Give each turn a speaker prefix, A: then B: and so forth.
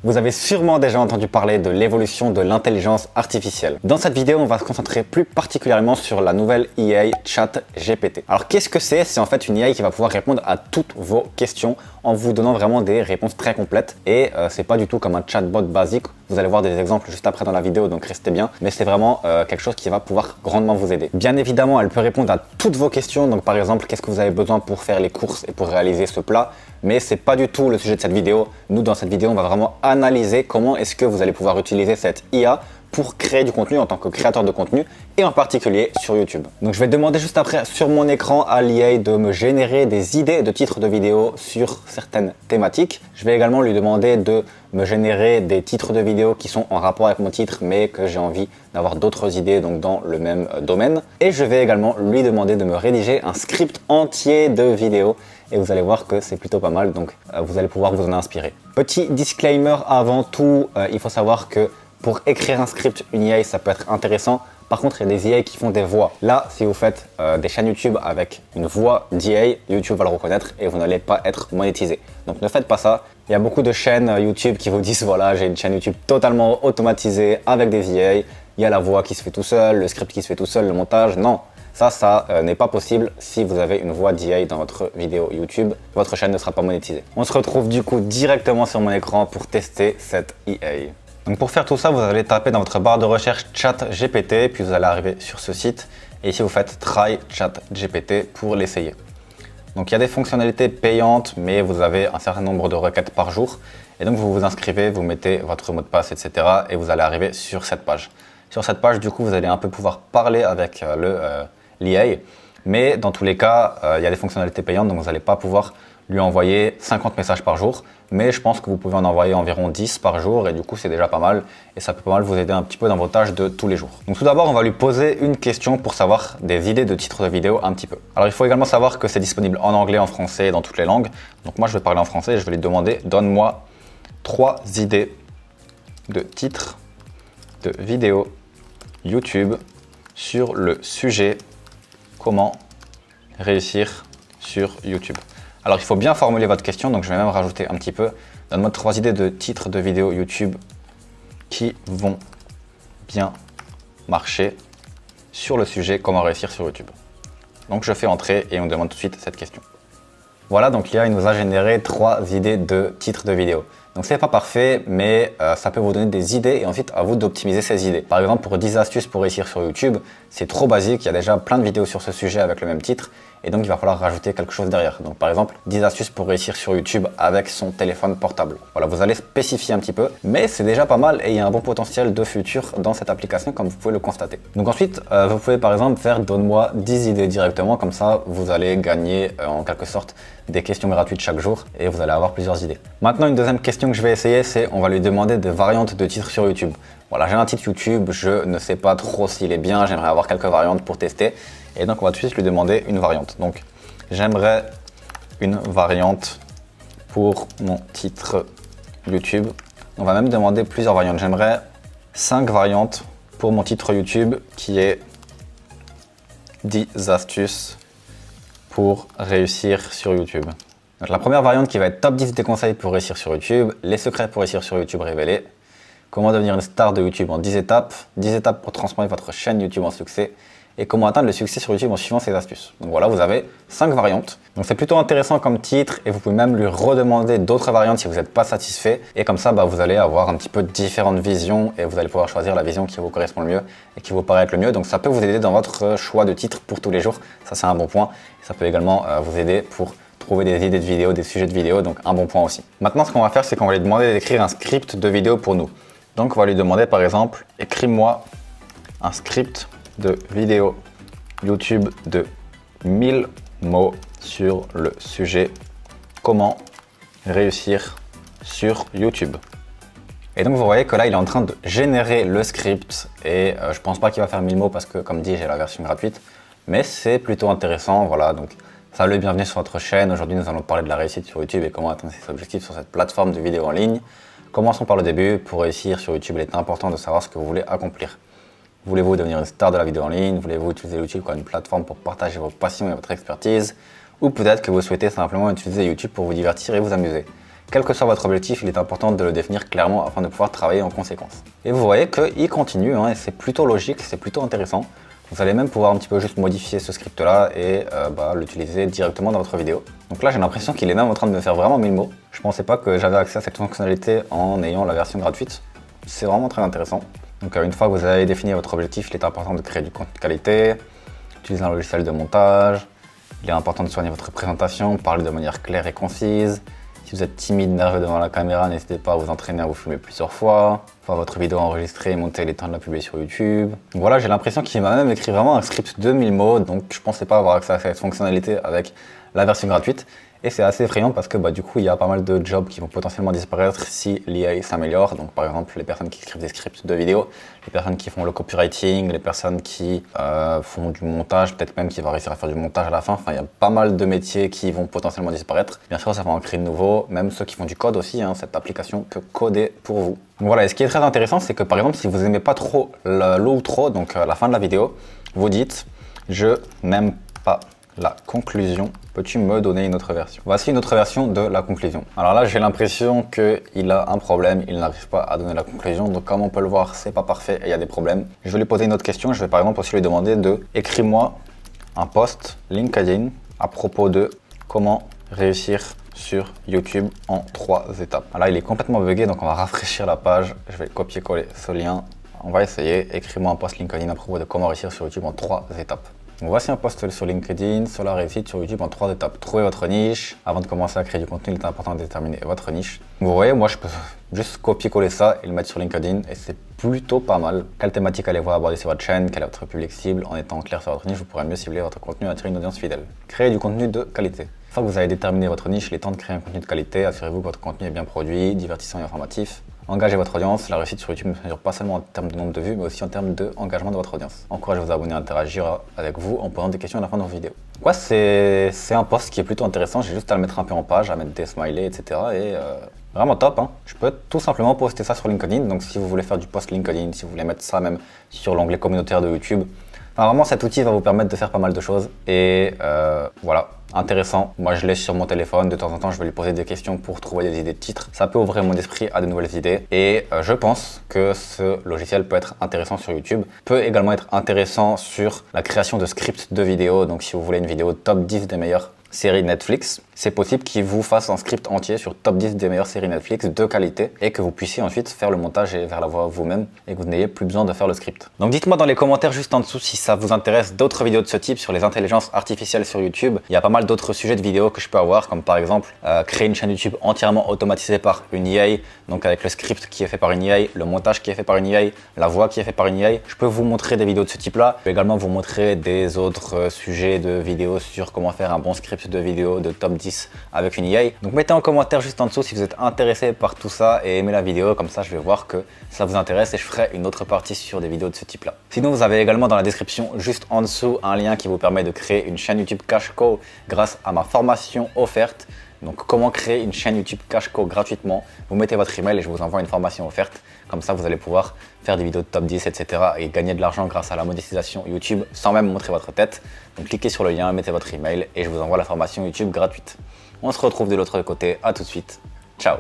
A: Vous avez sûrement déjà entendu parler de l'évolution de l'intelligence artificielle. Dans cette vidéo, on va se concentrer plus particulièrement sur la nouvelle IA ChatGPT. Alors qu'est-ce que c'est? C'est en fait une IA qui va pouvoir répondre à toutes vos questions en vous donnant vraiment des réponses très complètes. Et c'est pas du tout comme un chatbot basique. Vous allez voir des exemples juste après dans la vidéo, donc restez bien. Mais c'est vraiment quelque chose qui va pouvoir grandement vous aider. Bien évidemment, elle peut répondre à toutes vos questions. Donc par exemple, qu'est-ce que vous avez besoin pour faire les courses et pour réaliser ce plat? Mais c'est pas du tout le sujet de cette vidéo. Nous, dans cette vidéo, on va vraiment analyser comment est-ce que vous allez pouvoir utiliser cette IA pour créer du contenu en tant que créateur de contenu et en particulier sur YouTube. Donc je vais demander juste après sur mon écran à l'IA de me générer des idées de titres de vidéos sur certaines thématiques. Je vais également lui demander de me générer des titres de vidéos qui sont en rapport avec mon titre mais que j'ai envie d'avoir d'autres idées donc dans le même domaine. Et je vais également lui demander de me rédiger un script entier de vidéos et vous allez voir que c'est plutôt pas mal, donc vous allez pouvoir vous en inspirer. Petit disclaimer avant tout, il faut savoir que pour écrire un script, une IA, ça peut être intéressant. Par contre, il y a des IA qui font des voix. Là, si vous faites des chaînes YouTube avec une voix d'IA, YouTube va le reconnaître et vous n'allez pas être monétisé. Donc ne faites pas ça. Il y a beaucoup de chaînes YouTube qui vous disent voilà, j'ai une chaîne YouTube totalement automatisée avec des IA. Il y a la voix qui se fait tout seul, le script qui se fait tout seul, le montage. Non, ça n'est pas possible si vous avez une voix d'IA dans votre vidéo YouTube. Votre chaîne ne sera pas monétisée. On se retrouve du coup directement sur mon écran pour tester cette IA. Donc pour faire tout ça, vous allez taper dans votre barre de recherche ChatGPT, puis vous allez arriver sur ce site. Et ici, vous faites Try ChatGPT pour l'essayer. Donc il y a des fonctionnalités payantes, mais vous avez un certain nombre de requêtes par jour. Et donc vous vous inscrivez, vous mettez votre mot de passe, etc. Et vous allez arriver sur cette page. Sur cette page, du coup, vous allez un peu pouvoir parler avec l'IA. Mais dans tous les cas, il y a des fonctionnalités payantes, donc vous n'allez pas pouvoir lui envoyer 50 messages par jour. Mais je pense que vous pouvez en envoyer environ 10 par jour et du coup, c'est déjà pas mal. Et ça peut pas mal vous aider un petit peu dans vos tâches de tous les jours. Donc tout d'abord, on va lui poser une question pour savoir des idées de titres de vidéo un petit peu. Alors il faut également savoir que c'est disponible en anglais, en français et dans toutes les langues. Donc moi, je vais parler en français et je vais lui demander « Donne-moi 3 idées de titres de vidéos YouTube sur le sujet comment réussir sur YouTube ». Alors il faut bien formuler votre question, donc je vais même rajouter un petit peu. Donne-moi 3 idées de titres de vidéos YouTube qui vont bien marcher sur le sujet comment réussir sur YouTube. Donc je fais entrer et on demande tout de suite cette question. Voilà, donc l'IA nous a généré 3 idées de titres de vidéos. Donc c'est pas parfait, mais ça peut vous donner des idées et ensuite à vous d'optimiser ces idées. Par exemple, pour 10 astuces pour réussir sur YouTube, c'est trop basique, il y a déjà plein de vidéos sur ce sujet avec le même titre et donc il va falloir rajouter quelque chose derrière. Donc par exemple, 10 astuces pour réussir sur YouTube avec son téléphone portable. Voilà, vous allez spécifier un petit peu, mais c'est déjà pas mal et il y a un bon potentiel de futur dans cette application comme vous pouvez le constater. Donc ensuite, vous pouvez par exemple faire donne-moi 10 idées directement, comme ça vous allez gagner en quelque sorte des questions gratuites chaque jour et vous allez avoir plusieurs idées. Maintenant, une deuxième question que je vais essayer, c'est on va lui demander des variantes de titres sur YouTube. Voilà, j'ai un titre YouTube, je ne sais pas trop s'il est bien, j'aimerais avoir quelques variantes pour tester. Et donc, on va tout de suite lui demander une variante. Donc, j'aimerais une variante pour mon titre YouTube. On va même demander plusieurs variantes. J'aimerais 5 variantes pour mon titre YouTube qui est 10 astuces pour réussir sur YouTube. Donc, la première variante qui va être top 10 des conseils pour réussir sur YouTube, les secrets pour réussir sur YouTube révélés, comment devenir une star de YouTube en 10 étapes, 10 étapes pour transformer votre chaîne YouTube en succès et comment atteindre le succès sur YouTube en suivant ces astuces. Donc voilà, vous avez 5 variantes. Donc c'est plutôt intéressant comme titre et vous pouvez même lui redemander d'autres variantes si vous n'êtes pas satisfait. Et comme ça, vous allez avoir un petit peu différentes visions et vous allez pouvoir choisir la vision qui vous correspond le mieux et qui vous paraît être le mieux. Donc ça peut vous aider dans votre choix de titre pour tous les jours. Ça, c'est un bon point. Et ça peut également vous aider pour trouver des idées de vidéos, des sujets de vidéos, donc un bon point aussi. Maintenant, ce qu'on va faire, c'est qu'on va lui demander d'écrire un script de vidéo pour nous. Donc on va lui demander par exemple, écris-moi un script de vidéo YouTube de 1000 mots sur le sujet comment réussir sur YouTube. Et donc vous voyez que là il est en train de générer le script et je pense pas qu'il va faire 1000 mots parce que comme dit j'ai la version gratuite, mais c'est plutôt intéressant. Voilà, donc salut et bienvenue sur votre chaîne. Aujourd'hui nous allons parler de la réussite sur YouTube et comment atteindre ses objectifs sur cette plateforme de vidéo en ligne. Commençons par le début. Pour réussir sur YouTube, il est important de savoir ce que vous voulez accomplir. Voulez-vous devenir une star de la vidéo en ligne? Voulez-vous utiliser YouTube comme une plateforme pour partager vos passions et votre expertise? Ou peut-être que vous souhaitez simplement utiliser YouTube pour vous divertir et vous amuser. quel que soit votre objectif, il est important de le définir clairement afin de pouvoir travailler en conséquence. Et vous voyez qu'il continue, hein, et c'est plutôt logique, c'est plutôt intéressant. Vous allez même pouvoir un petit peu juste modifier ce script-là et l'utiliser directement dans votre vidéo. Donc là, j'ai l'impression qu'il est même en train de me faire vraiment 1000 mots. Je ne pensais pas que j'avais accès à cette fonctionnalité en ayant la version gratuite. C'est vraiment très intéressant. Donc une fois que vous avez défini votre objectif, il est important de créer du contenu de qualité, utiliser un logiciel de montage. Il est important de soigner votre présentation, parler de manière claire et concise. Si vous êtes timide, nerveux devant la caméra, n'hésitez pas à vous entraîner à vous filmer plusieurs fois, faire votre vidéo enregistrée et monter les temps de la publier sur YouTube. Donc voilà, j'ai l'impression qu'il m'a même écrit vraiment un script de 1000 mots, donc je pensais pas avoir accès à cette fonctionnalité avec la version gratuite. Et c'est assez effrayant parce que du coup, il y a pas mal de jobs qui vont potentiellement disparaître si l'IA s'améliore. Donc par exemple, les personnes qui écrivent des scripts de vidéos, les personnes qui font le copywriting, les personnes qui font du montage, peut-être même qui vont réussir à faire du montage à la fin. Enfin, il y a pas mal de métiers qui vont potentiellement disparaître. Bien sûr, ça va en créer de nouveaux, même ceux qui font du code aussi, hein, cette application peut coder pour vous. Donc voilà, et ce qui est très intéressant, c'est que par exemple, si vous n'aimez pas trop l'outro, donc à la fin de la vidéo, vous dites « je n'aime pas la conclusion, peux-tu me donner une autre version ?» Voici une autre version de la conclusion. Alors là, j'ai l'impression qu'il a un problème, il n'arrive pas à donner la conclusion. Donc comme on peut le voir, c'est pas parfait et il y a des problèmes. Je vais lui poser une autre question. Je vais par exemple aussi lui demander de « écris-moi un post LinkedIn à propos de comment réussir sur YouTube en 3 étapes ». Alors là, il est complètement bugué, donc on va rafraîchir la page. Je vais copier-coller ce lien. On va essayer. Écris-moi un post LinkedIn à propos de comment réussir sur YouTube en 3 étapes. Donc voici un post sur LinkedIn sur la réussite sur YouTube en 3 étapes. Trouvez votre niche. Avant de commencer à créer du contenu, il est important de déterminer votre niche. Vous voyez, moi je peux juste copier-coller ça et le mettre sur LinkedIn et c'est plutôt pas mal. Quelle thématique allez-vous aborder sur votre chaîne? Quel est votre public cible? En étant clair sur votre niche, vous pourrez mieux cibler votre contenu et attirer une audience fidèle. Créer du contenu de qualité. Une fois que vous avez déterminé votre niche, il est temps de créer un contenu de qualité. Assurez-vous que votre contenu est bien produit, divertissant et informatif. Engagez votre audience. La réussite sur YouTube ne se mesure pas seulement en termes de nombre de vues, mais aussi en termes d'engagement de votre audience. Encouragez vos abonnés à interagir avec vous en posant des questions à la fin de vos vidéos. Ouais, c'est un post qui est plutôt intéressant. J'ai juste à le mettre un peu en page, à mettre des smileys, etc. Et vraiment top, hein. Je peux tout simplement poster ça sur LinkedIn. Donc si vous voulez faire du post LinkedIn, si vous voulez mettre ça même sur l'onglet communautaire de YouTube, enfin, vraiment cet outil va vous permettre de faire pas mal de choses. Et voilà. Intéressant. Moi, je l'ai sur mon téléphone. De temps en temps, je vais lui poser des questions pour trouver des idées de titres. Ça peut ouvrir mon esprit à de nouvelles idées. Et je pense que ce logiciel peut être intéressant sur YouTube. Peut également être intéressant sur la création de scripts de vidéos. Donc, si vous voulez une vidéo top 10 des meilleures séries Netflix, c'est possible qu'il vous fasse un script entier sur top 10 des meilleures séries Netflix de qualité et que vous puissiez ensuite faire le montage et faire la voix vous-même et que vous n'ayez plus besoin de faire le script. Donc dites-moi dans les commentaires juste en dessous si ça vous intéresse d'autres vidéos de ce type sur les intelligences artificielles sur YouTube. Il y a pas mal d'autres sujets de vidéos que je peux avoir, comme par exemple créer une chaîne YouTube entièrement automatisée par une IA, donc avec le script qui est fait par une IA, le montage qui est fait par une IA, la voix qui est fait par une IA. Je peux vous montrer des vidéos de ce type-là. Je peux également vous montrer des autres sujets de vidéos sur comment faire un bon script de vidéo de top 10 avec une IA. Donc mettez en commentaire juste en dessous si vous êtes intéressé par tout ça et aimez la vidéo, comme ça je vais voir que ça vous intéresse et je ferai une autre partie sur des vidéos de ce type là. Sinon vous avez également dans la description juste en dessous un lien qui vous permet de créer une chaîne YouTube Cash Cow grâce à ma formation offerte. Donc comment créer une chaîne YouTube Cash Cow gratuitement. Vous mettez votre email et je vous envoie une formation offerte. Comme ça vous allez pouvoir faire des vidéos de top 10 etc. et gagner de l'argent grâce à la monétisation YouTube sans même montrer votre tête. Donc cliquez sur le lien, mettez votre email et je vous envoie la formation YouTube gratuite. On se retrouve de l'autre côté, à tout de suite, ciao.